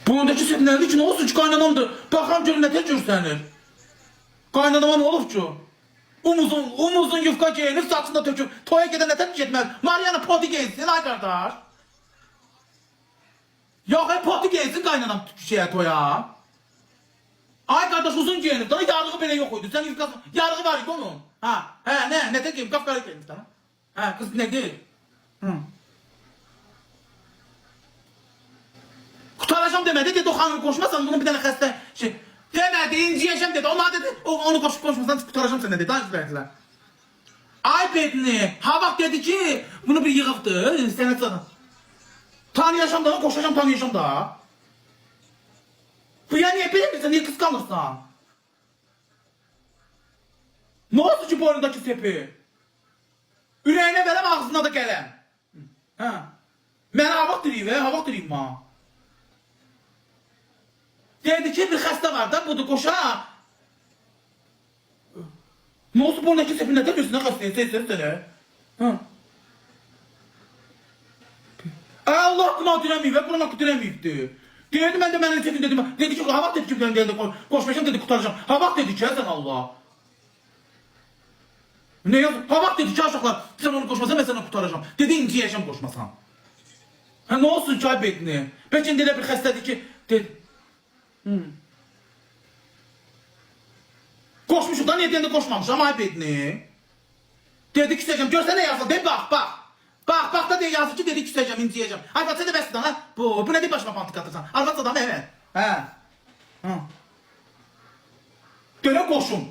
Boyundakı sepinlerdi ki ne olsun ki kaynanamdır. Bakalım görün ne tez görsənir. Kaynanama ne olur ki? Umuzun yufka giyinir, saçında tökür. Toya giden ne tez getməz. Mariana poti giyinsin ay kardeş. Yok hep poti giyinsin kaynanam toya. Ay kardeş uzun giyinir. Daha yarığı bile yok oydu. Sen yufka yarığı var idi onun. Ne tez giyinir? Kafkarı giyinir sana. Kız ne değil? Kurtaracağım demedi dedi o hanım koşmazsan bunun bir tane hasta şey demedi inciyeceğim dedi onlar dedi onu koşup koşmazsan kurtaracağım seni dedi daha verdiler. Ay bedni Havak dedi ki bunu bir yığıptı sen sana tanıyacağım da koşacağım tanıyacağım da bu ya niye bilir misin niye kıskanırsan ne oldu ki boynundaki sepi yüreğine verem ağzına da gelem ben Havak diriyim ha. Dedi ki bir hasta var da budur koşa. Ne olsun bu ne ki sepinde de üstüne hastayı sesleri. Allah aklıma diremeyip ve Kur'an aklı diremeyipti. Dedi ben de benim sepim dedim. Dedi ki havak dedi ki ben geldi koşmayacağım dedi kurtaracağım. Havak dedi ki sen Allah. Ne yazık? Havak dedi ki aşağılar sen onu koşmasan ben seni kurtaracağım. Dedi inciyeceğim koşmasan. Ne olsun ki ay bedni. Peki dedi bir hasta dedi ki dedi. Koşmuşum da niye diye de koşmamış ama ay bedni. Dedi küseceğim görsene yazın de bak. Bak da diye yazın ki dedi küseceğim inciyeceğim. Ay bak sen de besinden ha. Bu ne diye başıma pantik atırsan. Arvat adam evet. Döne koşun.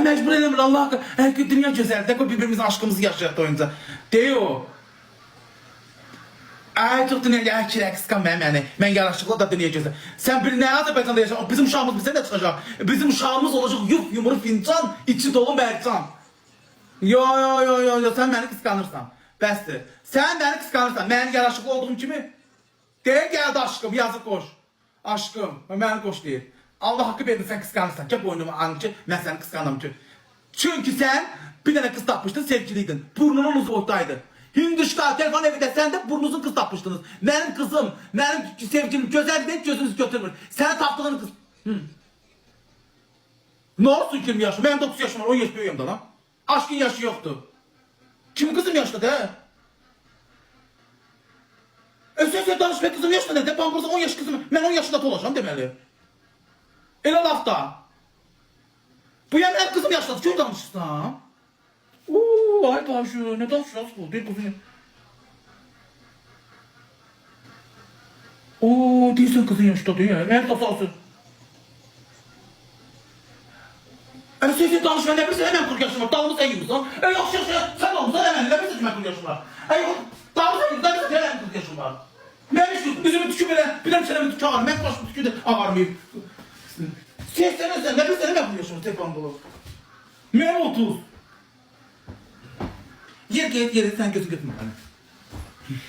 Mecbur edemir Allah hakkı. Dünya güzel. De birbirimizin aşkımızı yaşayacak oyunca. Diyor. Çok dünyaya kirə kıskan mənim yani. Mən yaraşıqlı da dünya güzel. Sen bir ne Azerbaycan'da yaşayacak. Bizim uşağımız bize de çıkacak. Bizim uşağımız olacak yumru fincan, içi dolu mercan. Yo sen beni kıskanırsan. Bəsdir. Sen beni kıskanırsan. Mən yaraşıqlı olduğum kimi. Deyir geldi aşkım yazık koş. Aşkım. Məni koş deyir. Allah hakkı verdin sen kıskanırsan. Ki boynumu anı ki ben seni kıskandım ki. Çünkü sen bir tane kız tapmıştın sevgiliydin. Burnunun uzu boyutaydı. Hinduşka telefon evinde sen de burnunuzun kız tapmıştınız. Benim kızım, benim sevgilim güzel değil gözünüzü götürmür. Sen taptığın kız. Ne olsun 20 yaşım? Benim 9 yaşım var 10 yaş büyüğüm da lan. Aşkın yaşı yoktu. Kim kızım yaşlı de? Sen danışma kızım yaşlı de. Ben 10 yaş kızım. Ben 10 yaşında olacağım demeli. Elə lafta. Bu ya benim kızım yaşladı. Kim danışırsan? Ay başı ne danışırsan bu? Değil bu. Değilsen kızın yaşladı ya. Her tasası. Sen danışma ne bilirsin hemen 40 yaşım var. Dalımı sen yiyorsan. Yaxşı sen olmuşsan hemen ne bilirsin ki ben 40 yaşım var. Dalımı sen yiyorsan hemen 40 yaşım var. Ben işte üzümü tükü böyle. Bir de çenemi tükü ağrım. Ben başımı tükü de ağarmayayım. Sen ne bilsene ben buluyorsunuz tek bandolu. Ben 30. Yeri sen gözün götürme bana.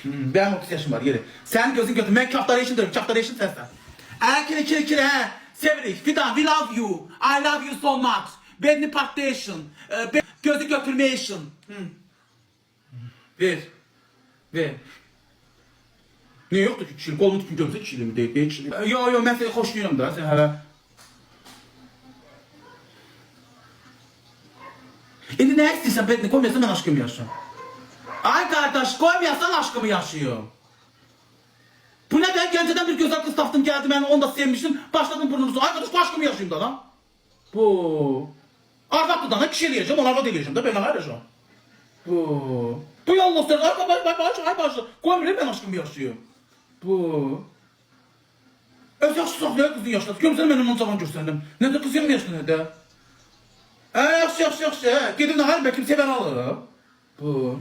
Ben 30 yaşım var yeri. Sen gözün götürme. Ben kaftara işin diyorum. Kaftara işin sensen. Kire he. Severik. Fidan we love you. I love you so much. Bedni patlayışın. Gözü götürme işin. Ver. Ne yoktu ki kişilik? Kolumu tutun gözü kişiliği mi değil kişilik? Yo ben seni hoşluyorum da. Sen hala. Şimdi ne istiyorsan bedni koymuyorsan ben aşkımı yaşıyorum. Ay kardeş koymuyorsan aşkımı yaşıyorum. Bu ne ben genceden bir güzel kız taftım geldi ben onu da sevmiştim. Başladım burnunuzu. Ay kardeş bu aşkımı yaşıyorum da lan. Bu. Arvatlı da ne kişi eləyəcəm, onlarla eləyəcəm da ben ayrıca. Bu yalnız sen ay başı. Koymuyor ben aşkımı yaşıyorum. Bu. Öz yaşlı saxlaya kızın yaşladı. Görmüsən mən ondan cavan görsəndim. Ne de kız 20 yaşlı ne de. Yaxşı. Gedin nahar bəlkə sevən alır. Bu.